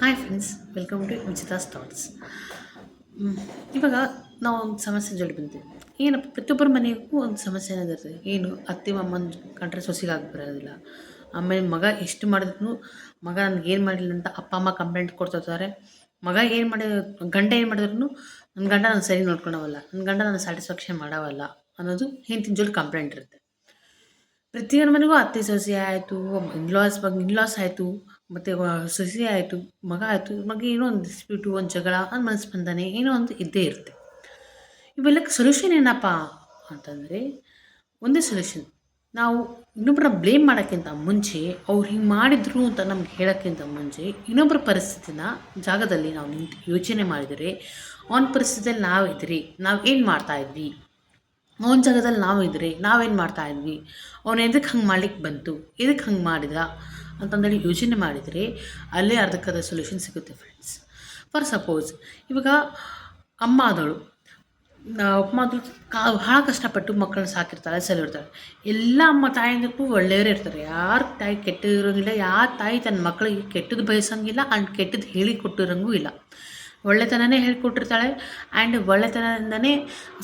Hi friends, welcome to Vichitha's thoughts. ಇವಾಗ ನಾವು ಒಂದು ಸಮಸ್ಯೆ ಜೋಡಿ ಬಂತೀವಿ. ಏನಪ್ಪ, ಪ್ರತಿಯೊಬ್ಬರ ಮನೆಗೂ ಒಂದು ಸಮಸ್ಯೆ ಅನ್ನೋದಿರ್ತದೆ. ಏನು, ಅತ್ತೆ ಮಾಮನ ಕಂಡ್ರೆ ಸೊಸೆಗೆ ಬರೋದಿಲ್ಲ. ಆಮೇಲೆ ಮಗ ಎಷ್ಟು ಮಾಡಿದ್ರು ಮಗ ನನಗೇನು ಮಾಡಿಲ್ಲ ಅಂತ ಅಪ್ಪ ಅಮ್ಮ ಕಂಪ್ಲೇಂಟ್ ಕೊಡ್ತಿರ್ತಾರೆ. ಮಗ ಏನು ಮಾಡಿ ಗಂಡ ಏನು ಮಾಡಿದ್ರು ನನ್ನ ಗಂಡ ನಾನು ಸರಿ ನೋಡ್ಕೊಳವಲ್ಲ, ನನ್ನ ಗಂಡ ನಾನು ಸ್ಯಾಟಿಸ್ಫ್ಯಾಕ್ಷನ್ ಮಾಡವಲ್ಲ ಅನ್ನೋದು ಹೆಂಡತಿನ ಜೋಡಿ ಕಂಪ್ಲೇಂಟ್ ಇರುತ್ತೆ. ಪ್ರತಿಯೊಂದು ಮನೆಗೂ ಅತ್ತೆ ಸೊಸೆ ಆಯಿತು, ಇನ್ಲಾಸ್ ಆಯಿತು, ಮತ್ತು ಸೊಸೆ ಆಯಿತು, ಮಗ ಆಯಿತು, ಮಗ ಏನೋ ಒಂದು ಡಿಸ್ಪ್ಯೂಟು, ಒಂದು ಜಗಳ, ಒಂದು ಮನಸ್ಪಂದನೆ ಏನೋ ಒಂದು ಇದ್ದೇ ಇರುತ್ತೆ. ಇವೆಲ್ಲಕ್ಕೆ ಸೊಲ್ಯೂಷನ್ ಏನಪ್ಪ ಅಂತಂದರೆ, ಒಂದೇ ಸೊಲ್ಯೂಷನ್. ನಾವು ಇನ್ನೊಬ್ಬರನ್ನ ಬ್ಲೇಮ್ ಮಾಡೋಕ್ಕಿಂತ ಮುಂಚೆ ಅವ್ರು ಹಿಂಗೆ ಮಾಡಿದ್ರು ಅಂತ ನಮ್ಗೆ ಹೇಳೋಕ್ಕಿಂತ ಮುಂಚೆ ಇನ್ನೊಬ್ಬರ ಪರಿಸ್ಥಿತಿನ ಜಾಗದಲ್ಲಿ ನಾವು ನಿಂತು ಯೋಚನೆ ಮಾಡಿದರೆ, ಅವನ ಪರಿಸ್ಥಿತಿಯಲ್ಲಿ ನಾವಿದ್ರಿ ನಾವು ಏನು ಮಾಡ್ತಾಯಿದ್ವಿ, ಅವನ ಜಾಗದಲ್ಲಿ ನಾವು ಇದ್ದರೆ ನಾವೇನು ಮಾಡ್ತಾಯಿದ್ವಿ, ಅವನು ಎದಕ್ಕೆ ಹಂಗೆ ಮಾಡ್ಲಿಕ್ಕೆ ಬಂತು, ಎದಕ್ಕೆ ಹಂಗೆ ಮಾಡಿದ ಅಂತಂದೇಳಿ ಯೋಚನೆ ಮಾಡಿದರೆ ಅಲ್ಲೇ ಅರ್ಧಕ್ಕದ ಸೊಲ್ಯೂಷನ್ ಸಿಗುತ್ತೆ ಫ್ರೆಂಡ್ಸ್. ಫಾರ್ ಸಪೋಸ್, ಇವಾಗ ಅಮ್ಮ ಆದಳು, ಅಮ್ಮ ಅದು ಭಾಳ ಕಷ್ಟಪಟ್ಟು ಮಕ್ಕಳನ್ನ ಸಾಕಿರ್ತಾಳೆ, ಸಲಿರ್ತಾಳೆ. ಎಲ್ಲ ಅಮ್ಮ ತಾಯಿಂದಕ್ಕೂ ಒಳ್ಳೆಯವರೇ ಇರ್ತಾರೆ. ಯಾರು ತಾಯಿ ಕೆಟ್ಟ ಇರೋಂಗಿಲ್ಲ, ಯಾರ ತಾಯಿ ತನ್ನ ಮಕ್ಕಳಿಗೆ ಕೆಟ್ಟದ್ದು ಬಯಸೋಂಗಿಲ್ಲ ಆ್ಯಂಡ್ ಕೆಟ್ಟದ್ದು ಹೇಳಿಕೊಟ್ಟಿರೋಂಗೂ ಇಲ್ಲ. ಒಳ್ಳೆತನನೇ ಹೇಳ್ಕೊಟ್ಟಿರ್ತಾಳೆ ಆ್ಯಂಡ್ ಒಳ್ಳೆತನದಿಂದನೇ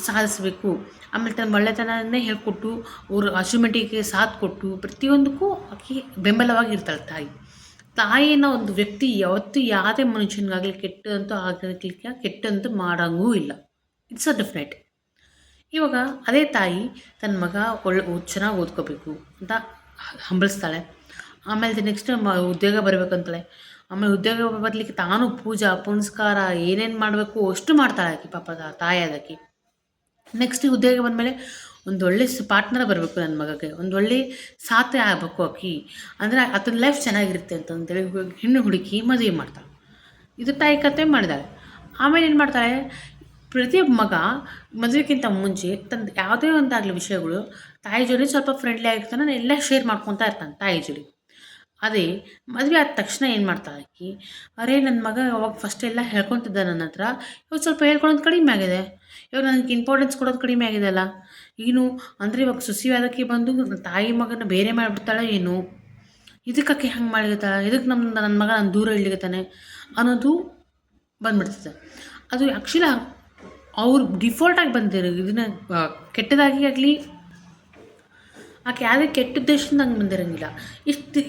ಸಾಧಿಸಬೇಕು. ಆಮೇಲೆ ತನ್ನ ಒಳ್ಳೆತನವನ್ನೇ ಹೇಳ್ಕೊಟ್ಟು ಅವ್ರ ಅಚೀವ್ಮೆಂಟಿಗೆ ಸಾಥ್ ಕೊಟ್ಟು ಪ್ರತಿಯೊಂದಕ್ಕೂ ಆಕೆ ಬೆಂಬಲವಾಗಿ ಇರ್ತಾಳೆ ತಾಯಿ. ತಾಯಿನ ಒಂದು ವ್ಯಕ್ತಿ ಯಾವತ್ತೂ ಯಾವುದೇ ಮನುಷ್ಯನಿಗಾಗಲಿ ಕೆಟ್ಟಂತೂ ಆಗಲಿಕ್ಕೆ ಕೆಟ್ಟಂತೂ ಮಾಡೋಂಗೂ ಇಲ್ಲ. It's a definite. ಇವಾಗ ಅದೇ ತಾಯಿ ತನ್ನ ಮಗ ಚೆನ್ನಾಗಿ ಓದ್ಕೋಬೇಕು ಅಂತ ಹಂಬಲಿಸ್ತಾಳೆ. ಆಮೇಲೆ ನೆಕ್ಸ್ಟ್ ಉದ್ಯೋಗ ಬರಬೇಕಂತಾಳೆ. ಆಮೇಲೆ ಉದ್ಯೋಗ ಬರಲಿಕ್ಕೆ ತಾನು ಪೂಜಾ ಪುನಸ್ಕಾರ ಏನೇನು ಮಾಡಬೇಕು ಅಷ್ಟು ಮಾಡ್ತಾಳೆ ಆಕೆ, ಪಾಪ ತಾಯಿ ಅದಕ್ಕೆ. ನೆಕ್ಸ್ಟ್ ಉದ್ಯೋಗ ಬಂದಮೇಲೆ ಒಂದು ಒಳ್ಳೆ ಪಾರ್ಟ್ನರ್ ಬರಬೇಕು ನನ್ನ ಮಗಗೆ, ಒಂದು ಒಳ್ಳೆ ಸಾಥೆ ಆಗಬೇಕು ಆಕಿ, ಅಂದರೆ ಆತನ ಲೈಫ್ ಚೆನ್ನಾಗಿರುತ್ತೆ ಅಂತಂದೇಳಿ ಹೆಣ್ಣು ಹುಡುಕಿ ಮದುವೆ ಮಾಡ್ತಾಳೆ. ಇದು ತಾಯಿ ಕತೆ ಮಾಡಿದಾಳೆ. ಆಮೇಲೆ ಏನು ಮಾಡ್ತಾಳೆ, ಪ್ರತಿಯೊಬ್ಬ ಮಗ ಮದುವೆಗಿಂತ ಮುಂಚೆ ತನ್ನ ಯಾವುದೇ ಒಂದಾಗಲಿ ವಿಷಯಗಳು ತಾಯಿ ಜೋಡಿ ಸ್ವಲ್ಪ ಫ್ರೆಂಡ್ಲಿ ಆಗಿರ್ತಾನೆ, ಎಲ್ಲ ಶೇರ್ ಮಾಡ್ಕೊತಾ ಇರ್ತಾನೆ ತಾಯಿ ಜೋಡಿ. ಅದೇ ಮದುವೆ ಆದ ತಕ್ಷಣ ಏನು ಮಾಡ್ತಾಳೆ ಆಕಿ, ಅರೇ ನನ್ನ ಮಗ ಅವಾಗ ಫಸ್ಟ್ ಎಲ್ಲ ಹೇಳ್ಕೊತಿದ್ದ ನನ್ನ ಹತ್ರ, ಇವಾಗ ಸ್ವಲ್ಪ ಹೇಳ್ಕೊಳೋದು ಕಡಿಮೆ ಆಗಿದೆ, ಇವಾಗ ನನಗೆ ಇಂಪಾರ್ಟೆನ್ಸ್ ಕೊಡೋದು ಕಡಿಮೆ ಆಗಿದೆಯಲ್ಲ, ಏನು ಅಂದರೆ ಇವಾಗ ಸೊಸೆಯಾದಕ್ಕೆ ಬಂದು ತಾಯಿ ಮಗನ ಬೇರೆ ಮಾಡಿಬಿಡ್ತಾಳೆ ಏನು, ಇದಕ್ಕೆ ಹಂಗೆ ಮಾಡಿರ್ತಾಳೆ, ಇದಕ್ಕೆ ನನ್ನ ಮಗ ನಾನು ದೂರ ಇಡ್ಲಿಕತ್ತಾನೆ ಅನ್ನೋದು ಬಂದ್ಬಿಡ್ತದೆ. ಅದು ಆ್ಯಕ್ಚುಲಿ ಅವ್ರು ಡಿಫಾಲ್ಟಾಗಿ ಬಂದಿರೋ ಇದನ್ನ ಕೆಟ್ಟದಾಗಿ ಆಗಲಿ ಆಕೆ ಯಾವುದೇ ಕೆಟ್ಟ ಉದ್ದೇಶದಿಂದ ಹಂಗೆ ಬಂದಿರೋಂಗಿಲ್ಲ.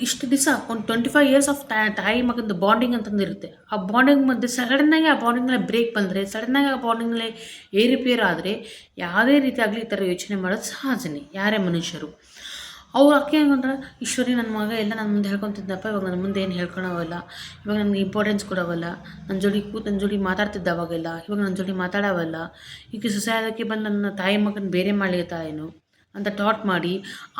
ಇಷ್ಟು ದಿವಸ ಒಂದು 25 ಇಯರ್ಸ್ ಆಫ್ ತಾಯಿ ಮಗಂದು ಬಾಂಡಿಂಗ್ ಅಂತಂದಿರುತ್ತೆ. ಆ ಬಾಂಡಿಂಗ್ ಮಧ್ಯೆ ಸಡನ್ನಾಗಿ ಆ ಬಾಂಡಿಂಗ್ನಲ್ಲಿ ಬ್ರೇಕ್ ಬಂದರೆ, ಸಡನ್ನಾಗಿ ಆ ಬಾಂಡಿಂಗ್ನಲ್ಲಿ ಏರುಪೇರು ಆದರೆ ಯಾವುದೇ ರೀತಿ ಆಗಲಿ ಈ ಥರ ಯೋಚನೆ ಮಾಡೋದು ಸಹಜನೇ, ಯಾರೇ ಮನುಷ್ಯರು. ಅವ್ರು ಆಕೆ ಹೆಂಗಂದ್ರೆ, ಈಶ್ವರಿ ನನ್ನ ಮಗ ಎಲ್ಲ ನನ್ನ ಮುಂದೆ ಹೇಳ್ಕೊತಿದ್ದಪ್ಪ, ಇವಾಗ ನನ್ನ ಮುಂದೆ ಏನು ಹೇಳ್ಕೊಳವಲ್ಲ, ಇವಾಗ ನನಗೆ ಇಂಪಾರ್ಟೆನ್ಸ್ ಕೊಡೋವಲ್ಲ, ನನ್ನ ಜೋಡಿ ಮಾತಾಡ್ತಿದ್ದ ಅವಾಗೆಲ್ಲ, ಇವಾಗ ನನ್ನ ಜೋಡಿ ಮಾತಾಡೋವಲ್ಲ, ಈಗ ಸೊಸೆಯಾದಕ್ಕೆ ಬಂದು ನನ್ನ ತಾಯಿ ಮಗನ ಬೇರೆ ಮಾಡ್ಲಿಕತ್ತಾ ಏನು ಅಂತ ಥಾಟ್ ಮಾಡಿ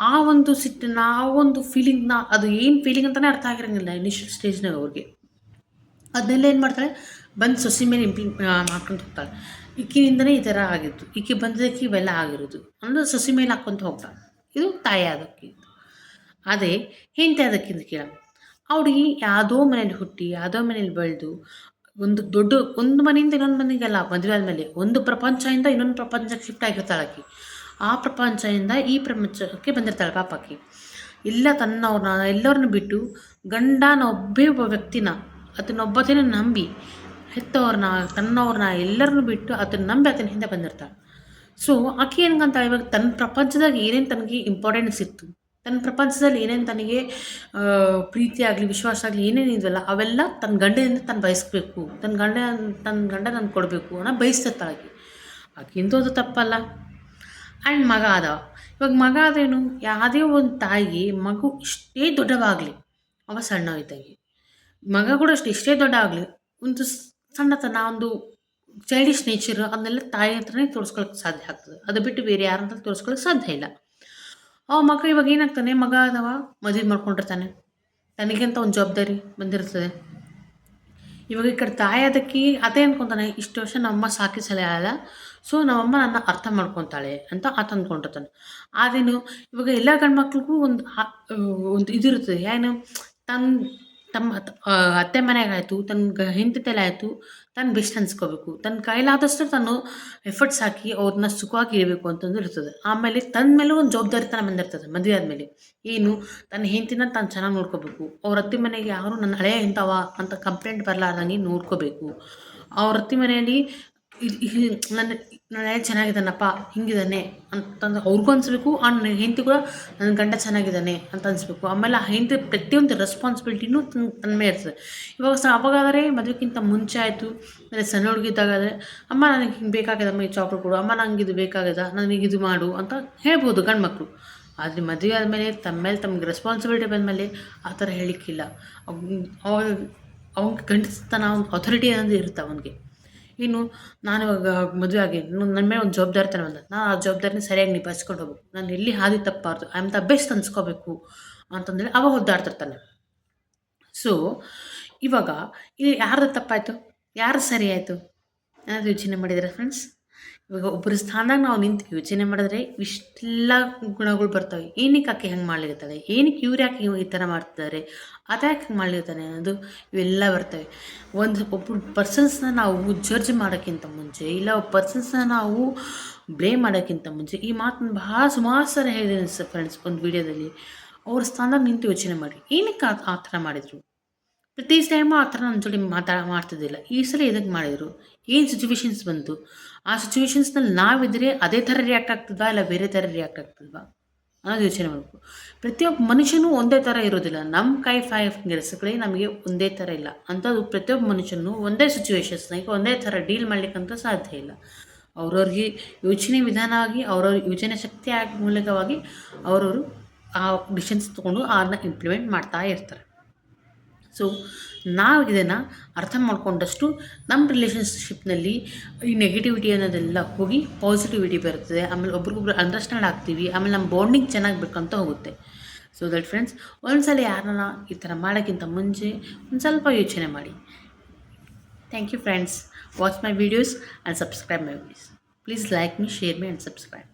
ಆ ಒಂದು ಸಿಟ್ಟನ್ನು, ಆ ಒಂದು ಫೀಲಿಂಗ್ನ, ಅದು ಏನು ಫೀಲಿಂಗ್ ಅಂತಲೇ ಅರ್ಥ ಆಗಿರೋಂಗಿಲ್ಲ ಇನಿಷಿಯಲ್ ಸ್ಟೇಜ್ನಾಗ ಅವ್ರಿಗೆ. ಅದನ್ನೆಲ್ಲ ಏನು ಮಾಡ್ತಾಳೆ, ಬಂದು ಸೊಸೆ ಮೇಲೆ ಮಾಡ್ಕೊಂಡು ಹೋಗ್ತಾಳೆ. ಈಕಿನಿಂದನೇ ಈ ಥರ ಆಗಿತ್ತು, ಈಕೆ ಬಂದದಕ್ಕೆ ಇವೆಲ್ಲ ಆಗಿರೋದು ಅನ್ನೋದು ಸೊಸೆ ಮೇಲೆ ಹಾಕ್ಕೊಂತ ಹೋಗ್ತಾಳೆ. ಇದು ತಾಯಿ ಅದಕ್ಕೆ. ಅದೇ ಹೆಂಡತಿ ಅದಕ್ಕಿಂತ ಕೇಳ, ಅವ್ರಿಗೆ ಯಾವುದೋ ಮನೇಲಿ ಹುಟ್ಟಿ ಯಾವುದೋ ಮನೇಲಿ ಬೆಳೆದು ಒಂದು ಮನೆಯಿಂದ ಇನ್ನೊಂದು ಮನೆಗೆಲ್ಲ ಮದುವೆ ಆದಮೇಲೆ ಒಂದು ಪ್ರಪಂಚದಿಂದ ಇನ್ನೊಂದು ಪ್ರಪಂಚಕ್ಕೆ ಶಿಫ್ಟ್ ಆಗಿರ್ತಾಳೆ ಆಕೆ. ಆ ಪ್ರಪಂಚದಿಂದ ಈ ಪ್ರಪಂಚಕ್ಕೆ ಬಂದಿರ್ತಾಳೆ ಪಾಪಕ್ಕೆ. ಇಲ್ಲ ತನ್ನವ್ರನ್ನ ಎಲ್ಲರನ್ನ ಬಿಟ್ಟು ಗಂಡನ ಒಬ್ಬ ವ್ಯಕ್ತಿನ, ಅದನ್ನೊಬ್ಬತೇನೆ ನಂಬಿ ಹೆತ್ತವ್ರನ್ನ ತನ್ನವ್ರನ್ನ ಎಲ್ಲರನ್ನೂ ಬಿಟ್ಟು ಅದನ್ನ ನಂಬಿ ಆತನ ಹಿಂದೆ ಬಂದಿರ್ತಾಳೆ. ಸೊ ಆಕೆ ಹೆಂಗಂತಾಳೆ, ಇವಾಗ ತನ್ನ ಪ್ರಪಂಚದಾಗ ಏನೇನು ತನಗೆ ಇಂಪಾರ್ಟೆನ್ಸ್ ಇತ್ತು, ತನ್ನ ಪ್ರಪಂಚದಲ್ಲಿ ಏನೇನು ತನಗೆ ಪ್ರೀತಿ ಆಗಲಿ ವಿಶ್ವಾಸ ಆಗಲಿ ಏನೇನು ಇದೆಯಲ್ಲ ಅವೆಲ್ಲ ತನ್ನ ಗಂಡನಿಂದ ತಾನು ಬಯಸ್ಬೇಕು, ತನ್ನ ಗಂಡ ನಾನು ಕೊಡಬೇಕು ಅನ್ನೋ ಬಯಸ್ತಿರ್ತಾಳೆ ಆಕೆ. ಆಕೆಂತೂ ಅದು ತಪ್ಪಲ್ಲ. ಆ್ಯಂಡ್ ಮಗ ಆದವ, ಇವಾಗ ಮಗ ಆದೇನು, ಯಾವುದೇ ಒಂದು ತಾಯಿಗೆ ಮಗು ಇಷ್ಟೇ ದೊಡ್ಡವಾಗಲಿ, ಅವ ಸಣ್ಣ ಇದ್ದಾಗೆ ಮಗ ಕೂಡ ಎಷ್ಟೇ ದೊಡ್ಡ ಆಗಲಿ, ಒಂದು ಸಣ್ಣತನ, ಒಂದು ಚೈಲ್ಡಿಶ್ ನೇಚರ್ ಅದನ್ನೆಲ್ಲ ತಾಯಿ ಹತ್ರನೇ ತೋರಿಸ್ಕೊಳಕ್ಕೆ ಸಾಧ್ಯ ಆಗ್ತದೆ. ಅದು ಬಿಟ್ಟು ಬೇರೆ ಯಾರಂತ ತೋರಿಸ್ಕೊಳಕ್ಕೆ ಸಾಧ್ಯ ಇಲ್ಲ. ಅವ ಮಗ ಇವಾಗ ಏನಾಗ್ತಾನೆ, ಮಗ ಆದವ ಮದುವೆ ಮಾಡ್ಕೊಂಡಿರ್ತಾನೆ, ತನಗಂತ ಒಂದು ಜವಾಬ್ದಾರಿ ಬಂದಿರ್ತದೆ. ಇವಾಗ ಈ ಕಡೆ ತಾಯಿ ಅದಕ್ಕೆ ಅದೇ ಅಂದ್ಕೊತಾನೆ, ಇಷ್ಟು ವರ್ಷ ನಮ್ಮಮ್ಮ ಸಾಕಿ ಸಲಹಲ್ಲ, ಸೊ ನಮ್ಮಮ್ಮ ನನ್ನ ಅರ್ಥ ಮಾಡ್ಕೊತಾಳೆ ಅಂತ ಆತ ಅಂದ್ಕೊಂಡಿರ್ತಾನೆ. ಆದೇನು ಇವಾಗ ಎಲ್ಲ ಗಂಡು ಮಕ್ಳಿಗೂ ಒಂದು ಇದಿರ್ತದೆ, ಏನು ಅತ್ತೆ ಮನೆಗಾಯಿತು, ತನ್ನ ಹೆಂಡತಿ ತಲೆ ಆಯಿತು, ತನ್ನ ಬೆಸ್ಟ್ ಅನ್ಸ್ಕೋಬೇಕು. ತನ್ನ ಕೈಲಾದಷ್ಟು ತಾನು ಎಫರ್ಟ್ಸ್ ಹಾಕಿ ಅವ್ರನ್ನ ಸುಖವಾಗಿ ಇರಬೇಕು ಅಂತಂದು ಇರ್ತದೆ. ಆಮೇಲೆ ತನ್ನ ಮೇಲೂ ಒಂದು ಜವಾಬ್ದಾರಿತನ ಬಂದಿರ್ತದೆ ಮದುವೆ ಆದಮೇಲೆ. ಏನು, ತನ್ನ ಹೆಂಡತಿನ ತಾನು ಚೆನ್ನಾಗಿ ನೋಡ್ಕೋಬೇಕು. ಅವ್ರ ಅತ್ತೆ ಮನೆಗೆ ಯಾರು ನನ್ನ ಹಳೆಯ ಇಂಥವ ಅಂತ ಕಂಪ್ಲೇಂಟ್ ಬರಲಾರ್ದಂಗೆ ನೋಡ್ಕೋಬೇಕು. ಅವ್ರ ಅತ್ತೆ ಮನೆಯಲ್ಲಿ ನನ್ನ ಹಳೆಯ ಚೆನ್ನಾಗಿದ್ದಾನಪ್ಪ, ಹಿಂಗಿದ್ದಾನೆ ಅಂತಂದು ಅವ್ರಿಗೂ ಅನಿಸ್ಬೇಕು. ಆ ಹೆಂಡತಿ ಕೂಡ ನನ್ನ ಗಂಡ ಚೆನ್ನಾಗಿದ್ದಾನೆ ಅಂತ ಅನಿಸ್ಬೇಕು. ಆಮೇಲೆ ಆ ಹೆಂಡತಿ ಪ್ರತಿಯೊಂದು ರೆಸ್ಪಾನ್ಸಿಬಿಲಿಟಿನೂ ತನ್ನ ಮೇಲೆ ಇರ್ತದೆ. ಅವಾಗಾದರೆ ಮದುವೆಗಿಂತ ಮುಂಚೆ ಆಯಿತು, ಆಮೇಲೆ ಸಣ್ಣ ಹುಡುಗಿದ್ದಾಗಾದರೆ ಅಮ್ಮ ನನಗೆ ಹಿಂಗೆ ಬೇಕಾಗ್ಯದಮ್ಮ, ಈ ಚಾಕ್ಲೇಟ್ ಕೊಡು, ಅಮ್ಮ ನಂಗೆ ಇದು ಬೇಕಾಗ್ಯದ, ನನಗೆ ಇದು ಮಾಡು ಅಂತ ಹೇಳ್ಬೋದು ಗಂಡು ಮಕ್ಕಳು. ಆದರೆ ಮದುವೆ ಆದಮೇಲೆ ತಮಗೆ ರೆಸ್ಪಾನ್ಸಿಬಿಲಿಟಿ ಬಂದಮೇಲೆ ಆ ಥರ ಹೇಳಲಿಕ್ಕಿಲ್ಲ. ಅವ್ನಿಗೆ ಗಂಡಸ್ತನ ಅಥಾರಿಟಿ ಅನ್ನೋದು ಇರುತ್ತೆ ಅವನಿಗೆ. ಇನ್ನು ನಾನು ಇವಾಗ ಮದುವೆ ಆಗಿ ನನ್ನ ಮೇಲೆ ಒಂದು ಜವಾಬ್ದಾರಿತನ ಬಂದ, ನಾನು ಆ ಜವಾಬ್ದಾರಿನ ಸರಿಯಾಗಿ ನಿಭಾಯಿಸ್ಕೊಂಡು ಹೋಗ್ಬೇಕು. ನಾನು ಎಲ್ಲಿ ಹಾದಿ ತಪ್ಪಾರ್ದು, ಐ ಆಮ್ ದ ಬೆಸ್ಟ್ ಅನ್ಸ್ಕೋಬೇಕು ಅಂತಂದೇಳಿ ಅವಾಗ ಒದ್ದಾಡ್ತಿರ್ತಾನೆ. ಸೊ ಇವಾಗ ಇಲ್ಲಿ ಯಾರ್ದು ತಪ್ಪಾಯಿತು, ಯಾರು ಸರಿ ಆಯಿತು ಏನಾದರೂ ಯೋಚನೆ ಮಾಡಿದರೆ ಫ್ರೆಂಡ್ಸ್? ಇವಾಗ ಒಬ್ಬರ ಸ್ಥಾನದಾಗ ನಾವು ನಿಂತು ಯೋಚನೆ ಮಾಡಿದ್ರೆ ಇಷ್ಟೆಲ್ಲ ಗುಣಗಳು ಬರ್ತವೆ. ಏನಕ್ಕೆ ಆಕೆ ಹೆಂಗೆ ಮಾಡ್ಲಿರ್ತಾಳೆ, ಏನಕ್ಕೆ ಇವ್ರು ಯಾಕೆ ಈ ಥರ ಮಾಡ್ತಿದ್ದಾರೆ, ಅದ್ಯಾಕೆ ಹಿಂಗೆ ಮಾಡ್ಲಿರ್ತಾನೆ ಅನ್ನೋದು ಇವೆಲ್ಲ ಬರ್ತವೆ. ಒಬ್ಬರು ಪರ್ಸನ್ಸ್ನ ನಾವು ಜಡ್ಜ್ ಮಾಡೋಕ್ಕಿಂತ ಮುಂಚೆ, ಇಲ್ಲ ಒಬ್ಬ ಪರ್ಸನ್ಸ್ನ ನಾವು ಬ್ಲೇಮ್ ಮಾಡೋಕ್ಕಿಂತ ಮುಂಚೆ, ಈ ಮಾತನ್ನು ಭಾಳ ಸುಮಾರು ಸಲ ಹೇಳಿದ್ದೀನಿ ಫ್ರೆಂಡ್ಸ್ ಒಂದು ವಿಡಿಯೋದಲ್ಲಿ. ಅವ್ರ ಸ್ಥಾನದಾಗ ನಿಂತು ಯೋಚನೆ ಮಾಡಿ, ಏನಕ್ಕೆ ಆ ಥರ ಮಾಡಿದರು. ಪ್ರತಿ ಟೈಮು ಆ ಥರ ನನ್ನ ಜೋಡಿ ಮಾಡ್ತಿದ್ದಿಲ್ಲ. ಈ ಸಲ ಎದಕ್ಕೆ ಮಾಡಿದರು, ಏನು ಸಿಚುವೇಶನ್ಸ್ ಬಂತು, ಆ ಸಿಚುವೇಶನ್ಸ್ನಲ್ಲಿ ನಾವಿದ್ದರೆ ಅದೇ ಥರ ರಿಯಾಕ್ಟ್ ಆಗ್ತದಾ ಇಲ್ಲ ಬೇರೆ ಥರ ರಿಯಾಕ್ಟ್ ಆಗ್ತದವಾ ಅನ್ನೋದು ಯೋಚನೆ ಮಾಡಬೇಕು. ಪ್ರತಿಯೊಬ್ಬ ಮನುಷ್ಯನೂ ಒಂದೇ ಥರ ಇರೋದಿಲ್ಲ. ನಮ್ಮ ಕೈ ಫಿಂಗರ್ಸ್ಗಳೇ ನಮಗೆ ಒಂದೇ ಥರ ಇಲ್ಲ. ಅಂಥದ್ದು ಪ್ರತಿಯೊಬ್ಬ ಮನುಷ್ಯನೂ ಒಂದೇ ಸಿಚುವೇಶನ್ಸ್ನಾಗ ಒಂದೇ ಥರ ಡೀಲ್ ಮಾಡಲಿಕ್ಕಂತ ಸಾಧ್ಯ ಇಲ್ಲ. ಅವ್ರವ್ರಿಗೆ ಯೋಚನೆ ವಿಧಾನವಾಗಿ, ಅವ್ರವ್ರ ಯೋಚನೆ ಶಕ್ತಿ ಮೂಲಕವಾಗಿ ಅವರವರು ಆ ಡಿಸಿಷನ್ಸ್ ತೊಗೊಂಡು ಅದನ್ನ ಇಂಪ್ಲಿಮೆಂಟ್ ಮಾಡ್ತಾ ಇರ್ತಾರೆ. ಸೊ ನಾವು ಇದನ್ನು ಅರ್ಥ ಮಾಡಿಕೊಂಡಷ್ಟು ನಮ್ಮ ರಿಲೇಷನ್ಶಿಪ್ನಲ್ಲಿ ಈ ನೆಗೆಟಿವಿಟಿ ಅನ್ನೋದೆಲ್ಲ ಹೋಗಿ ಪಾಸಿಟಿವಿಟಿ ಬರ್ತದೆ. ಆಮೇಲೆ ಒಬ್ರಿಗೊಬ್ರು ಅಂಡರ್ಸ್ಟ್ಯಾಂಡ್ ಆಗ್ತೀವಿ. ಆಮೇಲೆ ನಮ್ಮ ಬಾಂಡಿಂಗ್ ಚೆನ್ನಾಗಿ ಬೇಕಂತ ಹೋಗುತ್ತೆ. ಸೊ ದಟ್ ಫ್ರೆಂಡ್ಸ್, ಒಂದ್ಸಲ ಯಾರನ್ನ ಈ ಥರ ಮಾಡೋಕ್ಕಿಂತ ಮುಂಚೆ ಒಂದು ಸ್ವಲ್ಪ ಯೋಚನೆ ಮಾಡಿ. Thank you friends. Watch my videos and subscribe my videos. Please like me, share me and subscribe.